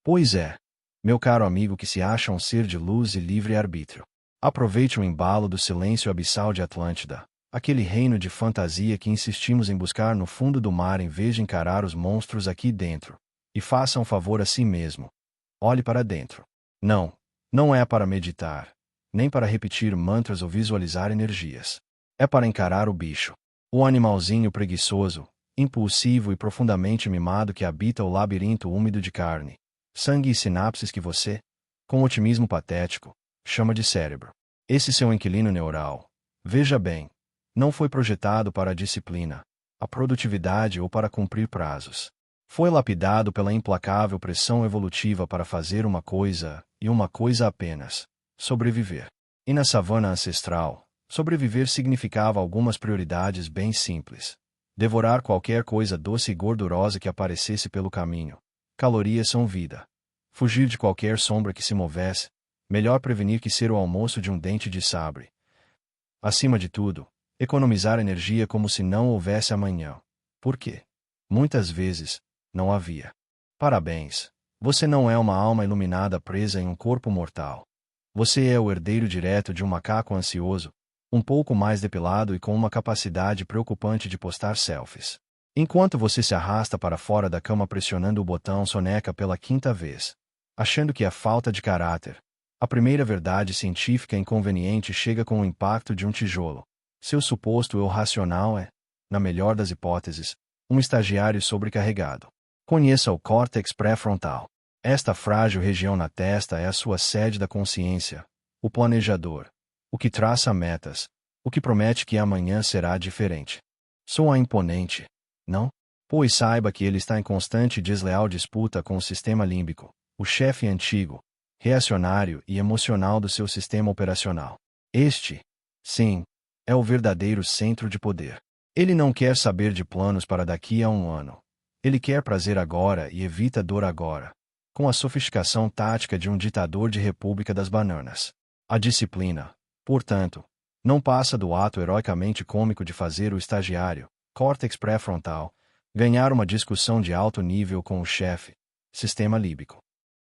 Pois é, meu caro amigo que se acha um ser de luz e livre-arbítrio. Aproveite o embalo do silêncio abissal de Atlântida, aquele reino de fantasia que insistimos em buscar no fundo do mar em vez de encarar os monstros aqui dentro. E faça um favor a si mesmo. Olhe para dentro. Não, não é para meditar, nem para repetir mantras ou visualizar energias. É para encarar o bicho. O animalzinho preguiçoso, impulsivo e profundamente mimado que habita o labirinto úmido de carne, sangue e sinapses que você, com otimismo patético, chama de cérebro. Esse seu inquilino neural, veja bem, não foi projetado para a disciplina, a produtividade ou para cumprir prazos. Foi lapidado pela implacável pressão evolutiva para fazer uma coisa, e uma coisa apenas: sobreviver. E na savana ancestral, sobreviver significava algumas prioridades bem simples. Devorar qualquer coisa doce e gordurosa que aparecesse pelo caminho. Calorias são vida. Fugir de qualquer sombra que se movesse. Melhor prevenir que ser o almoço de um dente de sabre. Acima de tudo, economizar energia como se não houvesse amanhã. Por quê? Muitas vezes, não havia. Parabéns. Você não é uma alma iluminada presa em um corpo mortal. Você é o herdeiro direto de um macaco ansioso, um pouco mais depilado e com uma capacidade preocupante de postar selfies. Enquanto você se arrasta para fora da cama pressionando o botão soneca pela 5ª vez, achando que é falta de caráter, a primeira verdade científica inconveniente chega com o impacto de um tijolo. Seu suposto eu racional é, na melhor das hipóteses, um estagiário sobrecarregado. Conheça o córtex pré-frontal. Esta frágil região na testa é a sua sede da consciência, o planejador, o que traça metas, o que promete que amanhã será diferente. Soa imponente, não? Pois saiba que ele está em constante e desleal disputa com o sistema límbico, o chefe antigo, reacionário e emocional do seu sistema operacional. Este, sim, é o verdadeiro centro de poder. Ele não quer saber de planos para daqui a um ano. Ele quer prazer agora e evita dor agora, com a sofisticação tática de um ditador de República das Bananas. A disciplina, portanto, não passa do ato heroicamente cômico de fazer o estagiário, córtex pré-frontal, ganhar uma discussão de alto nível com o chefe, sistema límbico.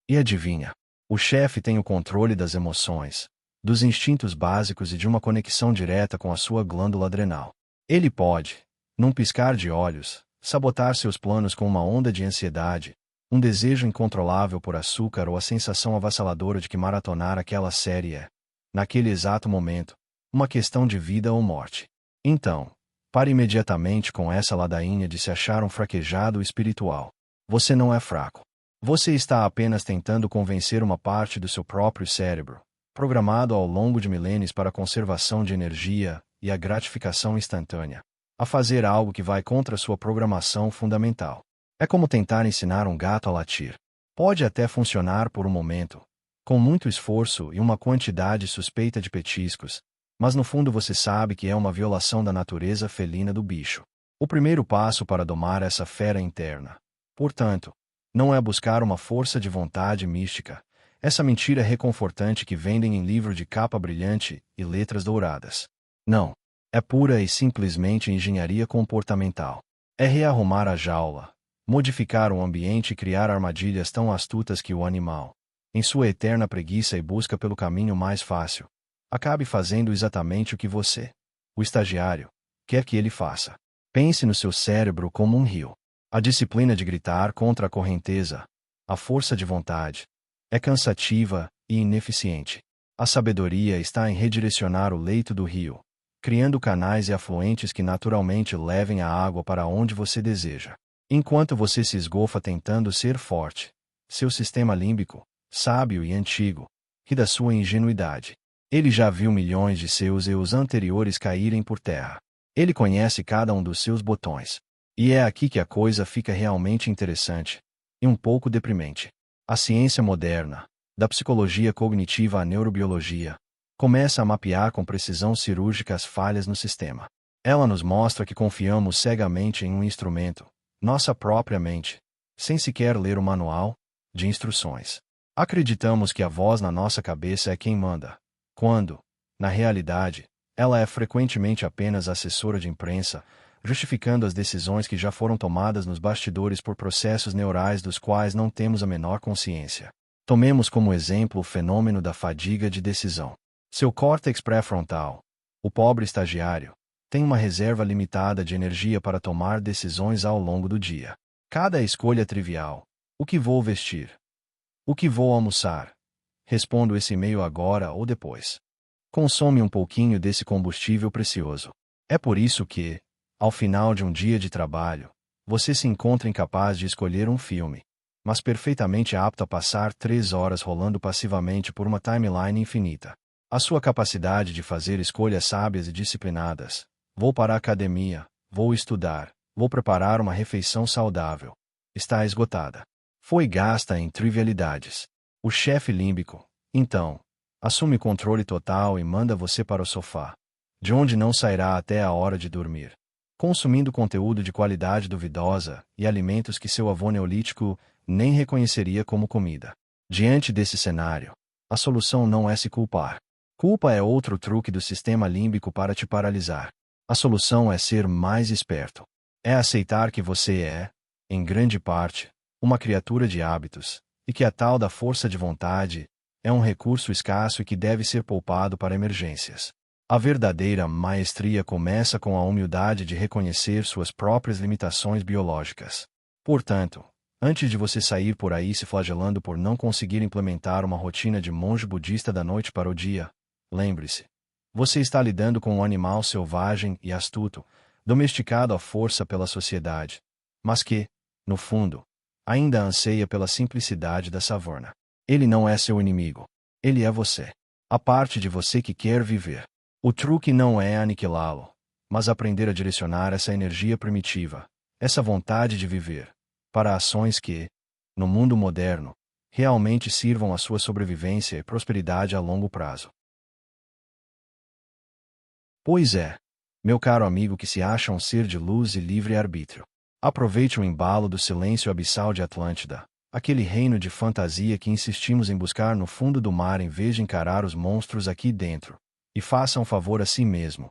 E adivinha? O chefe tem o controle das emoções, dos instintos básicos e de uma conexão direta com a sua glândula adrenal. Ele pode, num piscar de olhos, sabotar seus planos com uma onda de ansiedade, um desejo incontrolável por açúcar ou a sensação avassaladora de que maratonar aquela série é, naquele exato momento, uma questão de vida ou morte. Então, pare imediatamente com essa ladainha de se achar um fraquejado espiritual. Você não é fraco. Você está apenas tentando convencer uma parte do seu próprio cérebro, programado ao longo de milênios para a conservação de energia e a gratificação instantânea, a fazer algo que vai contra sua programação fundamental. É como tentar ensinar um gato a latir. Pode até funcionar por um momento, com muito esforço e uma quantidade suspeita de petiscos, mas no fundo você sabe que é uma violação da natureza felina do bicho. O primeiro passo para domar essa fera interna, portanto, não é buscar uma força de vontade mística, essa mentira reconfortante que vendem em livro de capa brilhante e letras douradas. Não. É pura e simplesmente engenharia comportamental. É rearrumar a jaula, modificar o ambiente e criar armadilhas tão astutas que o animal, em sua eterna preguiça e busca pelo caminho mais fácil, acabe fazendo exatamente o que você, o estagiário, quer que ele faça. Pense no seu cérebro como um rio. A disciplina de gritar contra a correnteza, a força de vontade, é cansativa e ineficiente. A sabedoria está em redirecionar o leito do rio, criando canais e afluentes que naturalmente levem a água para onde você deseja. Enquanto você se esgofa tentando ser forte, seu sistema límbico, sábio e antigo, ri da sua ingenuidade. Ele já viu milhões de seus eus anteriores caírem por terra. Ele conhece cada um dos seus botões. E é aqui que a coisa fica realmente interessante, e um pouco deprimente. A ciência moderna, da psicologia cognitiva à neurobiologia, começa a mapear com precisão cirúrgica as falhas no sistema. Ela nos mostra que confiamos cegamente em um instrumento, nossa própria mente, sem sequer ler o manual de instruções. Acreditamos que a voz na nossa cabeça é quem manda, quando, na realidade, ela é frequentemente apenas assessora de imprensa, justificando as decisões que já foram tomadas nos bastidores por processos neurais dos quais não temos a menor consciência. Tomemos como exemplo o fenômeno da fadiga de decisão. Seu córtex pré-frontal, o pobre estagiário, tem uma reserva limitada de energia para tomar decisões ao longo do dia. Cada escolha trivial. O que vou vestir? O que vou almoçar? Respondo esse e-mail agora ou depois. Consome um pouquinho desse combustível precioso. É por isso que, ao final de um dia de trabalho, você se encontra incapaz de escolher um filme, mas perfeitamente apto a passar 3 horas rolando passivamente por uma timeline infinita. A sua capacidade de fazer escolhas sábias e disciplinadas, vou para a academia, vou estudar, vou preparar uma refeição saudável, está esgotada. Foi gasta em trivialidades. O chefe límbico, então, assume controle total e manda você para o sofá, de onde não sairá até a hora de dormir, consumindo conteúdo de qualidade duvidosa e alimentos que seu avô neolítico nem reconheceria como comida. Diante desse cenário, a solução não é se culpar. Culpa é outro truque do sistema límbico para te paralisar. A solução é ser mais esperto. É aceitar que você é, em grande parte, uma criatura de hábitos, e que a tal da força de vontade é um recurso escasso e que deve ser poupado para emergências. A verdadeira maestria começa com a humildade de reconhecer suas próprias limitações biológicas. Portanto, antes de você sair por aí se flagelando por não conseguir implementar uma rotina de monge budista da noite para o dia, lembre-se, você está lidando com um animal selvagem e astuto, domesticado à força pela sociedade, mas que, no fundo, ainda anseia pela simplicidade da savana. Ele não é seu inimigo. Ele é você. A parte de você que quer viver. O truque não é aniquilá-lo, mas aprender a direcionar essa energia primitiva, essa vontade de viver, para ações que, no mundo moderno, realmente sirvam à sua sobrevivência e prosperidade a longo prazo. Pois é, meu caro amigo que se acha um ser de luz e livre-arbítrio. Aproveite o embalo do silêncio abissal de Atlântida, aquele reino de fantasia que insistimos em buscar no fundo do mar em vez de encarar os monstros aqui dentro. E faça um favor a si mesmo.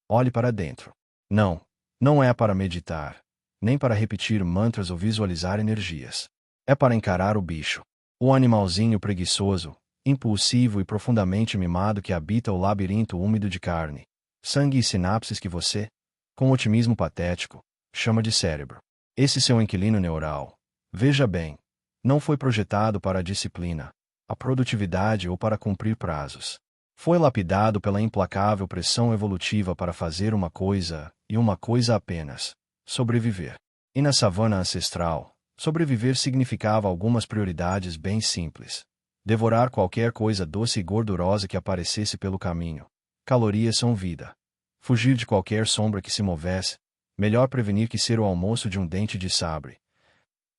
Olhe para dentro. Não, não é para meditar, nem para repetir mantras ou visualizar energias. É para encarar o bicho. O animalzinho preguiçoso, impulsivo e profundamente mimado que habita o labirinto úmido de carne, sangue e sinapses que você, com otimismo patético, chama de cérebro. Esse seu inquilino neural, veja bem, não foi projetado para a disciplina, a produtividade ou para cumprir prazos. Foi lapidado pela implacável pressão evolutiva para fazer uma coisa, e uma coisa apenas: sobreviver. E na savana ancestral, sobreviver significava algumas prioridades bem simples. Devorar qualquer coisa doce e gordurosa que aparecesse pelo caminho. Calorias são vida. Fugir de qualquer sombra que se movesse. Melhor prevenir que ser o almoço de um dente de sabre.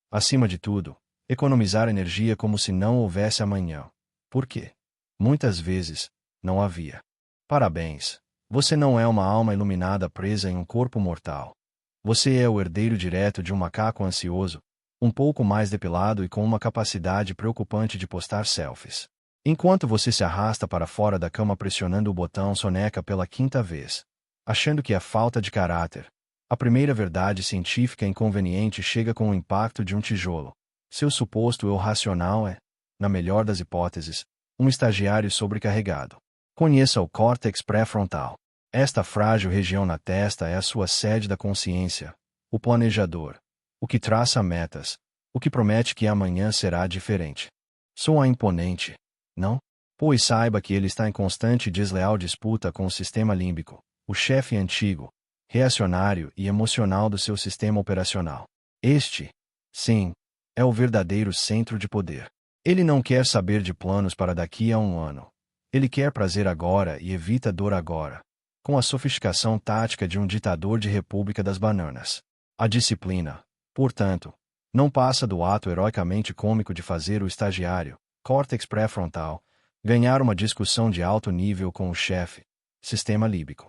Acima de tudo, economizar energia como se não houvesse amanhã. Por quê? Muitas vezes, não havia. Parabéns. Você não é uma alma iluminada presa em um corpo mortal. Você é o herdeiro direto de um macaco ansioso, um pouco mais depilado e com uma capacidade preocupante de postar selfies. Enquanto você se arrasta para fora da cama pressionando o botão soneca pela 5ª vez, achando que é falta de caráter, a primeira verdade científica inconveniente chega com o impacto de um tijolo. Seu suposto eu racional é, na melhor das hipóteses, um estagiário sobrecarregado. Conheça o córtex pré-frontal. Esta frágil região na testa é a sua sede da consciência, o planejador, o que traça metas, o que promete que amanhã será diferente. Soa imponente, não? Pois saiba que ele está em constante e desleal disputa com o sistema límbico, o chefe antigo, reacionário e emocional do seu sistema operacional. Este, sim, é o verdadeiro centro de poder. Ele não quer saber de planos para daqui a um ano. Ele quer prazer agora e evita dor agora, com a sofisticação tática de um ditador de República das Bananas. A disciplina, portanto, não passa do ato heroicamente cômico de fazer o estagiário, córtex pré-frontal, ganhar uma discussão de alto nível com o chefe, sistema límbico.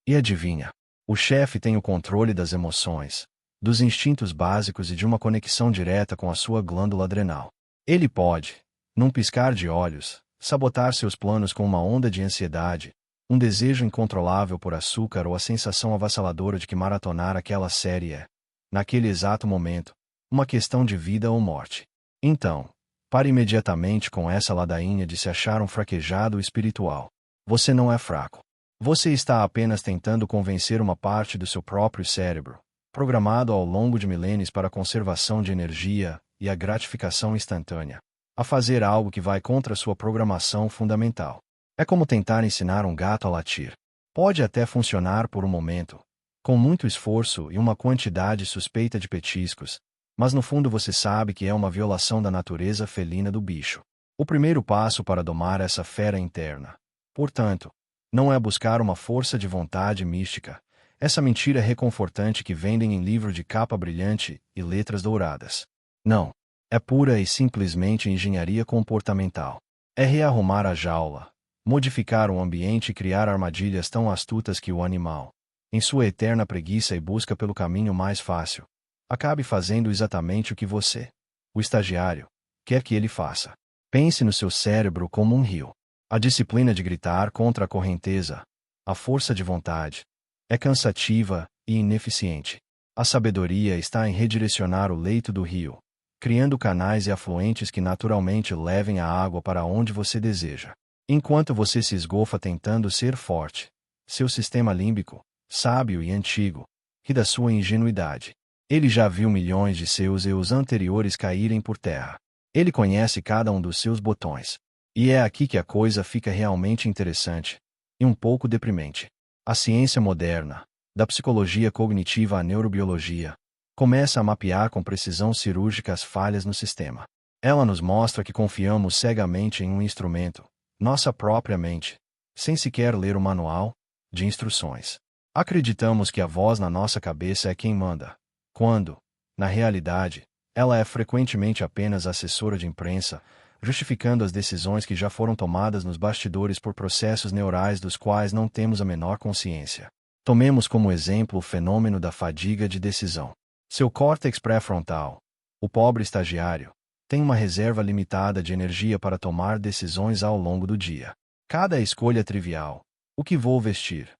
E adivinha? O chefe tem o controle das emoções, dos instintos básicos e de uma conexão direta com a sua glândula adrenal. Ele pode, num piscar de olhos, sabotar seus planos com uma onda de ansiedade, Um desejo incontrolável por açúcar ou a sensação avassaladora de que maratonar aquela série é, naquele exato momento, uma questão de vida ou morte. Então, pare imediatamente com essa ladainha de se achar um fraquejado espiritual. Você não é fraco. Você está apenas tentando convencer uma parte do seu próprio cérebro, programado ao longo de milênios para a conservação de energia e a gratificação instantânea, a fazer algo que vai contra sua programação fundamental. É como tentar ensinar um gato a latir. Pode até funcionar por um momento, com muito esforço e uma quantidade suspeita de petiscos, mas no fundo você sabe que é uma violação da natureza felina do bicho. O primeiro passo para domar essa fera interna, portanto, não é buscar uma força de vontade mística, essa mentira reconfortante que vendem em livro de capa brilhante e letras douradas. Não. É pura e simplesmente engenharia comportamental. É rearrumar a jaula, modificar o ambiente e criar armadilhas tão astutas que o animal, em sua eterna preguiça e busca pelo caminho mais fácil, acabe fazendo exatamente o que você, o estagiário, quer que ele faça. Pense no seu cérebro como um rio. A disciplina de gritar contra a correnteza, a força de vontade, é cansativa e ineficiente. A sabedoria está em redirecionar o leito do rio, criando canais e afluentes que naturalmente levem a água para onde você deseja. Enquanto você se esgofa tentando ser forte, seu sistema límbico, sábio e antigo, ri da sua ingenuidade. Ele já viu milhões de seus eus anteriores caírem por terra. Ele conhece cada um dos seus botões. E é aqui que a coisa fica realmente interessante e um pouco deprimente. A ciência moderna, da psicologia cognitiva à neurobiologia, começa a mapear com precisão cirúrgica as falhas no sistema. Ela nos mostra que confiamos cegamente em um instrumento, nossa própria mente, sem sequer ler o manual de instruções. Acreditamos que a voz na nossa cabeça é quem manda, quando, na realidade, ela é frequentemente apenas assessora de imprensa, justificando as decisões que já foram tomadas nos bastidores por processos neurais dos quais não temos a menor consciência. Tomemos como exemplo o fenômeno da fadiga de decisão. Seu córtex pré-frontal, o pobre estagiário, tem uma reserva limitada de energia para tomar decisões ao longo do dia. Cada escolha trivial. O que vou vestir?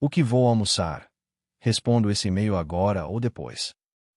O que vou almoçar? Respondo esse e-mail agora ou depois.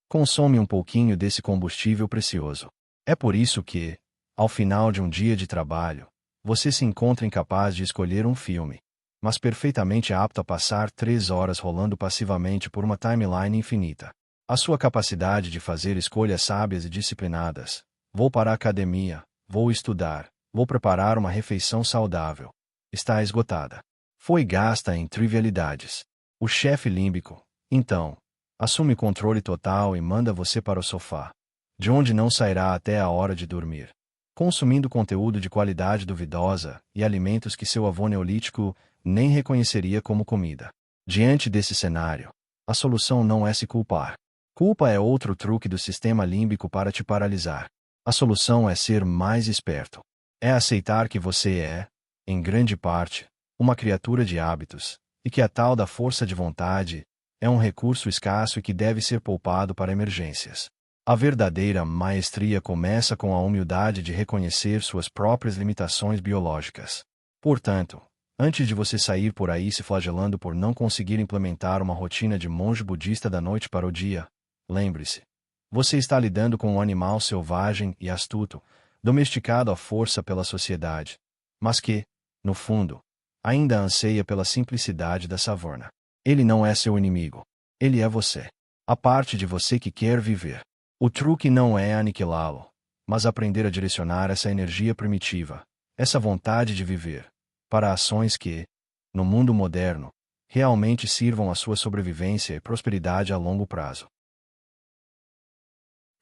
Consome um pouquinho desse combustível precioso. É por isso que, ao final de um dia de trabalho, você se encontra incapaz de escolher um filme, mas perfeitamente apto a passar 3 horas rolando passivamente por uma timeline infinita. A sua capacidade de fazer escolhas sábias e disciplinadas, vou para a academia, vou estudar, vou preparar uma refeição saudável, está esgotada. Foi gasta em trivialidades. O chefe límbico, então, assume controle total e manda você para o sofá, de onde não sairá até a hora de dormir, consumindo conteúdo de qualidade duvidosa e alimentos que seu avô neolítico nem reconheceria como comida. Diante desse cenário, a solução não é se culpar. Culpa é outro truque do sistema límbico para te paralisar. A solução é ser mais esperto. É aceitar que você é, em grande parte, uma criatura de hábitos, e que a tal da força de vontade é um recurso escasso e que deve ser poupado para emergências. A verdadeira maestria começa com a humildade de reconhecer suas próprias limitações biológicas. Portanto, antes de você sair por aí se flagelando por não conseguir implementar uma rotina de monge budista da noite para o dia, lembre-se, você está lidando com um animal selvagem e astuto, domesticado à força pela sociedade, mas que, no fundo, ainda anseia pela simplicidade da savana. Ele não é seu inimigo. Ele é você. A parte de você que quer viver. O truque não é aniquilá-lo, mas aprender a direcionar essa energia primitiva, essa vontade de viver, para ações que, no mundo moderno, realmente sirvam à sua sobrevivência e prosperidade a longo prazo.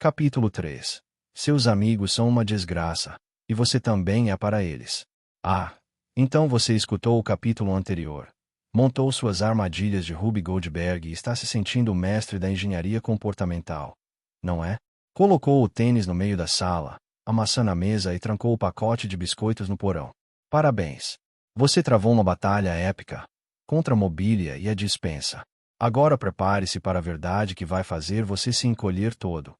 Capítulo 3. Seus amigos são uma desgraça, e você também é para eles. Ah, então você escutou o capítulo anterior, montou suas armadilhas de Ruby Goldberg e está se sentindo o mestre da engenharia comportamental, não é? Colocou o tênis no meio da sala, a maçã na mesa e trancou o pacote de biscoitos no porão. Parabéns! Você travou uma batalha épica contra a mobília e a dispensa. Agora prepare-se para a verdade que vai fazer você se encolher todo.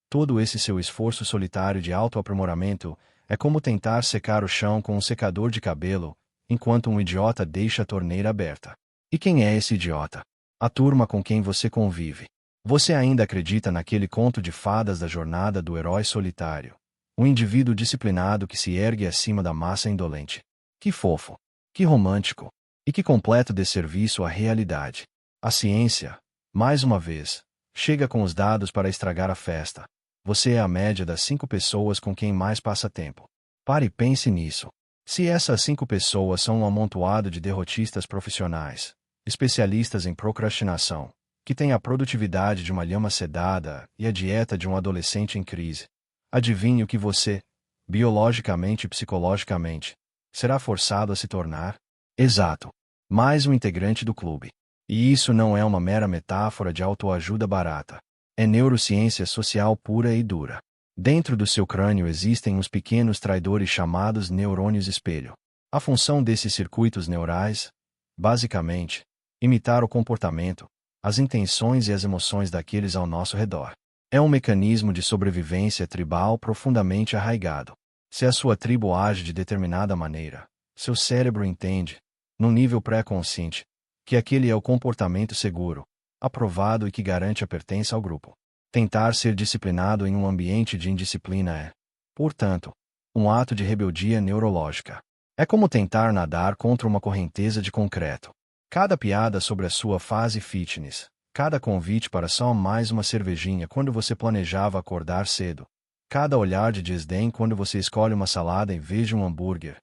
Todo esse seu esforço solitário de autoaprimoramento é como tentar secar o chão com um secador de cabelo, enquanto um idiota deixa a torneira aberta. E quem é esse idiota? A turma com quem você convive. Você ainda acredita naquele conto de fadas da jornada do herói solitário, um indivíduo disciplinado que se ergue acima da massa indolente. Que fofo, que romântico, e que completo desserviço à realidade. A ciência, mais uma vez, chega com os dados para estragar a festa. Você é a média das 5 pessoas com quem mais passa tempo. Pare e pense nisso. Se essas 5 pessoas são um amontoado de derrotistas profissionais, especialistas em procrastinação, que têm a produtividade de uma lhama sedada e a dieta de um adolescente em crise, adivinhe o que você, biologicamente e psicologicamente, será forçado a se tornar? Exato. Mais um integrante do clube. E isso não é uma mera metáfora de autoajuda barata. É neurociência social pura e dura. Dentro do seu crânio existem uns pequenos traidores chamados neurônios espelho. A função desses circuitos neurais, basicamente, imitar o comportamento, as intenções e as emoções daqueles ao nosso redor. É um mecanismo de sobrevivência tribal profundamente arraigado. Se a sua tribo age de determinada maneira, seu cérebro entende, num nível pré-consciente, que aquele é o comportamento seguro, aprovado e que garante a pertença ao grupo. Tentar ser disciplinado em um ambiente de indisciplina é, portanto, um ato de rebeldia neurológica. É como tentar nadar contra uma correnteza de concreto. Cada piada sobre a sua fase fitness, cada convite para só mais uma cervejinha quando você planejava acordar cedo, cada olhar de desdém quando você escolhe uma salada em vez de um hambúrguer,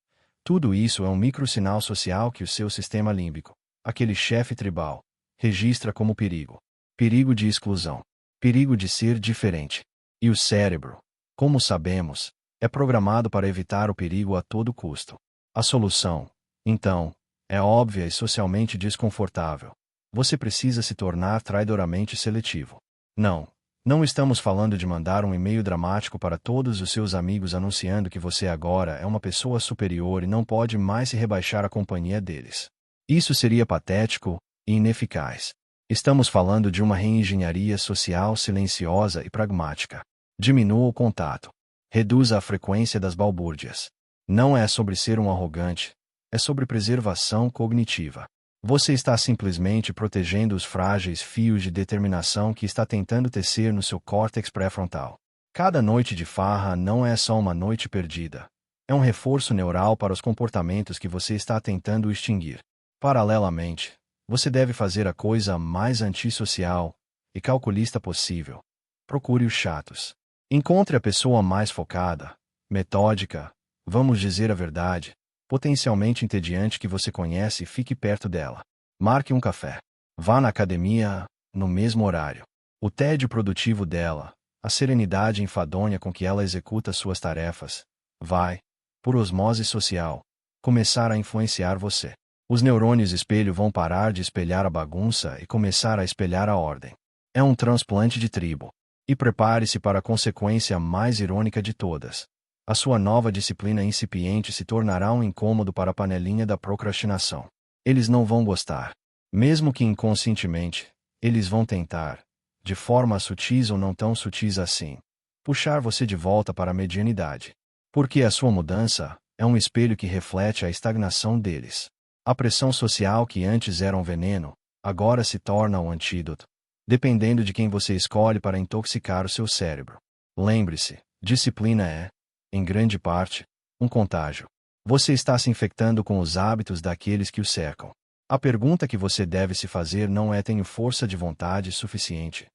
tudo isso é um microsinal social que o seu sistema límbico, aquele chefe tribal, registra como perigo. Perigo de exclusão. Perigo de ser diferente. E o cérebro, como sabemos, é programado para evitar o perigo a todo custo. A solução, então, é óbvia e socialmente desconfortável. Você precisa se tornar traidoramente seletivo. Não estamos falando de mandar um e-mail dramático para todos os seus amigos anunciando que você agora é uma pessoa superior e não pode mais se rebaixar à companhia deles. Isso seria patético e ineficaz. Estamos falando de uma reengenharia social silenciosa e pragmática. Diminua o contato. Reduza a frequência das balbúrdias. Não é sobre ser um arrogante, é sobre preservação cognitiva. Você está simplesmente protegendo os frágeis fios de determinação que está tentando tecer no seu córtex pré-frontal. Cada noite de farra não é só uma noite perdida. É um reforço neural para os comportamentos que você está tentando extinguir. Paralelamente, você deve fazer a coisa mais antissocial e calculista possível. Procure os chatos. Encontre a pessoa mais focada, metódica, vamos dizer a verdade, potencialmente entediante que você conhece e fique perto dela. Marque um café. Vá na academia, no mesmo horário. O tédio produtivo dela, a serenidade enfadonha com que ela executa suas tarefas, vai, por osmose social, começar a influenciar você. Os neurônios espelho vão parar de espelhar a bagunça e começar a espelhar a ordem. É um transplante de tribo. E prepare-se para a consequência mais irônica de todas. A sua nova disciplina incipiente se tornará um incômodo para a panelinha da procrastinação. Eles não vão gostar. Mesmo que inconscientemente, eles vão tentar, de forma sutis ou não tão sutis assim, puxar você de volta para a medianidade. Porque a sua mudança é um espelho que reflete a estagnação deles. A pressão social que antes era um veneno, agora se torna um antídoto, dependendo de quem você escolhe para intoxicar o seu cérebro. Lembre-se, disciplina é, em grande parte, um contágio. Você está se infectando com os hábitos daqueles que o cercam. A pergunta que você deve se fazer não é: tenho força de vontade suficiente?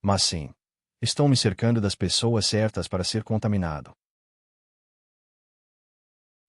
Mas sim, estou me cercando das pessoas certas para ser contaminado.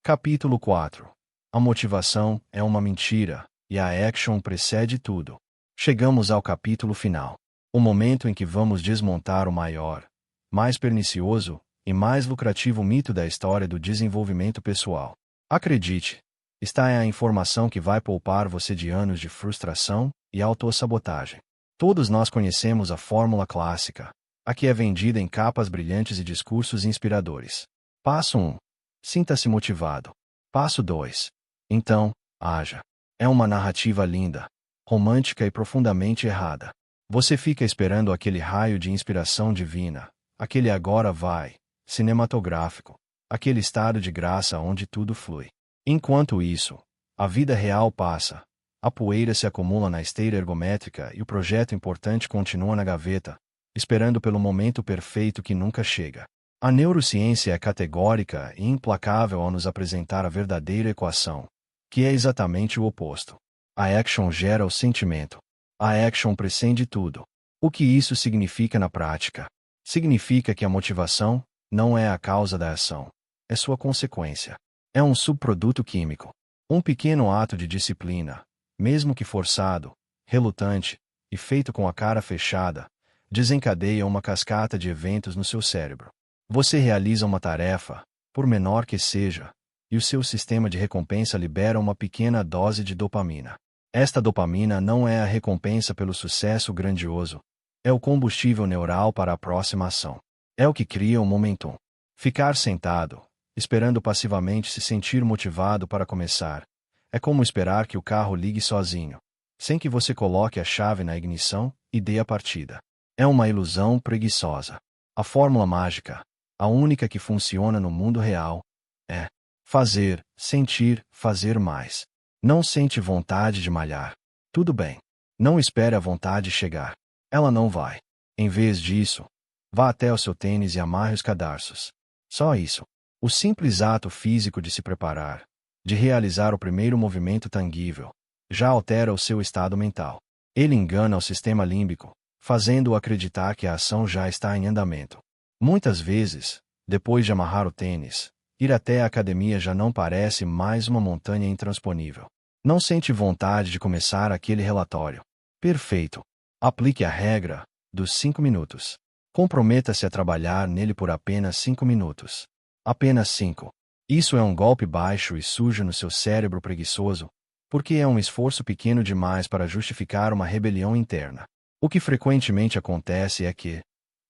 Capítulo 4. A motivação é uma mentira, e a action precede tudo. Chegamos ao capítulo final. O momento em que vamos desmontar o maior, mais pernicioso e mais lucrativo mito da história do desenvolvimento pessoal. Acredite, esta é a informação que vai poupar você de anos de frustração e autossabotagem. Todos nós conhecemos a fórmula clássica, a que é vendida em capas brilhantes e discursos inspiradores. Passo 1. Sinta-se motivado. Passo 2. Então, haja. É uma narrativa linda, romântica e profundamente errada. Você fica esperando aquele raio de inspiração divina, aquele agora vai, cinematográfico, aquele estado de graça onde tudo flui. Enquanto isso, A vida real passa. A poeira se acumula na esteira ergométrica e o projeto importante continua na gaveta, esperando pelo momento perfeito que nunca chega. A neurociência é categórica e implacável ao nos apresentar a verdadeira equação, que é exatamente o oposto. A action gera o sentimento. A action precede tudo. O que isso significa na prática? Significa que a motivação não é a causa da ação, é sua consequência. É um subproduto químico. Um pequeno ato de disciplina, mesmo que forçado, relutante e feito com a cara fechada, desencadeia uma cascata de eventos no seu cérebro. Você realiza uma tarefa, por menor que seja, e o seu sistema de recompensa libera uma pequena dose de dopamina. Esta dopamina não é a recompensa pelo sucesso grandioso, é o combustível neural para a próxima ação. É o que cria o momentum. Ficar sentado, esperando passivamente se sentir motivado para começar, é como esperar que o carro ligue sozinho, sem que você coloque a chave na ignição e dê a partida. É uma ilusão preguiçosa. A fórmula mágica, a única que funciona no mundo real, é fazer, sentir, fazer mais. Não sente vontade de malhar? Tudo bem. Não espere a vontade chegar. Ela não vai. Em vez disso, vá até o seu tênis e amarre os cadarços. Só isso. O simples ato físico de se preparar, de realizar o primeiro movimento tangível, já altera o seu estado mental. Ele engana o sistema límbico, fazendo-o acreditar que a ação já está em andamento. Muitas vezes, depois de amarrar o tênis, ir até a academia já não parece mais uma montanha intransponível. Não sente vontade de começar aquele relatório. Perfeito. Aplique a regra dos 5 minutos. Comprometa-se a trabalhar nele por apenas 5 minutos. Apenas 5. Isso é um golpe baixo e sujo no seu cérebro preguiçoso, porque é um esforço pequeno demais para justificar uma rebelião interna. O que frequentemente acontece é que,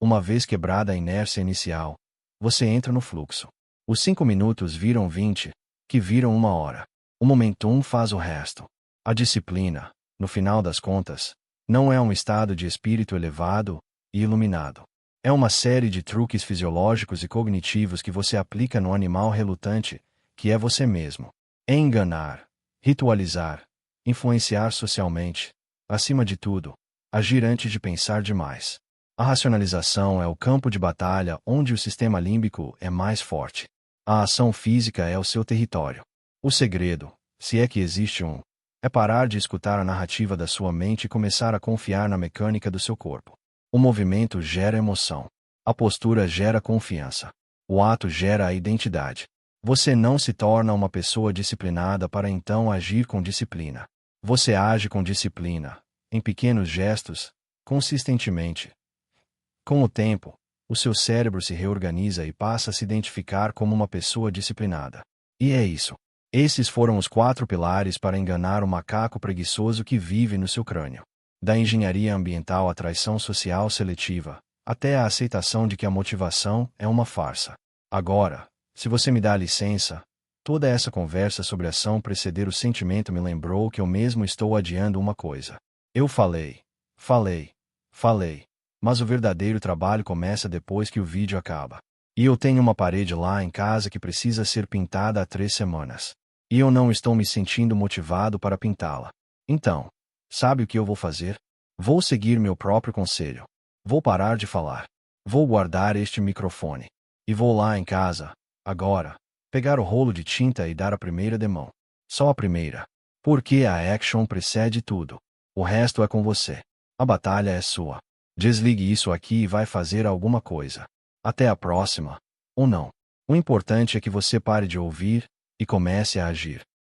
uma vez quebrada a inércia inicial, você entra no fluxo. Os 5 minutos viram 20, que viram 1 hora. O momentum faz o resto. A disciplina, no final das contas, não é um estado de espírito elevado e iluminado. É uma série de truques fisiológicos e cognitivos que você aplica no animal relutante, que é você mesmo. É enganar, ritualizar, influenciar socialmente, acima de tudo, agir antes de pensar demais. A racionalização é o campo de batalha onde o sistema límbico é mais forte. A ação física é o seu território. O segredo, se é que existe um, é parar de escutar a narrativa da sua mente e começar a confiar na mecânica do seu corpo. O movimento gera emoção. A postura gera confiança. O ato gera a identidade. Você não se torna uma pessoa disciplinada para então agir com disciplina. Você age com disciplina, em pequenos gestos, consistentemente. Com o tempo, o seu cérebro se reorganiza e passa a se identificar como uma pessoa disciplinada. E é isso. Esses foram os 4 pilares para enganar o macaco preguiçoso que vive no seu crânio. Da engenharia ambiental à traição social seletiva, até a aceitação de que a motivação é uma farsa. Agora, se você me dá licença, toda essa conversa sobre ação preceder o sentimento me lembrou que eu mesmo estou adiando uma coisa. Eu falei, mas o verdadeiro trabalho começa depois que o vídeo acaba. E eu tenho uma parede lá em casa que precisa ser pintada há 3 semanas. E eu não estou me sentindo motivado para pintá-la. Então, sabe o que eu vou fazer? Vou seguir meu próprio conselho. Vou parar de falar. Vou guardar este microfone. E vou lá em casa, agora, pegar o rolo de tinta e dar a primeira demão. Só a primeira. Porque a action precede tudo. O resto é com você. A batalha é sua. Desligue isso aqui e vai fazer alguma coisa. Até a próxima. Ou não. O importante é que você pare de ouvir e comece a agir.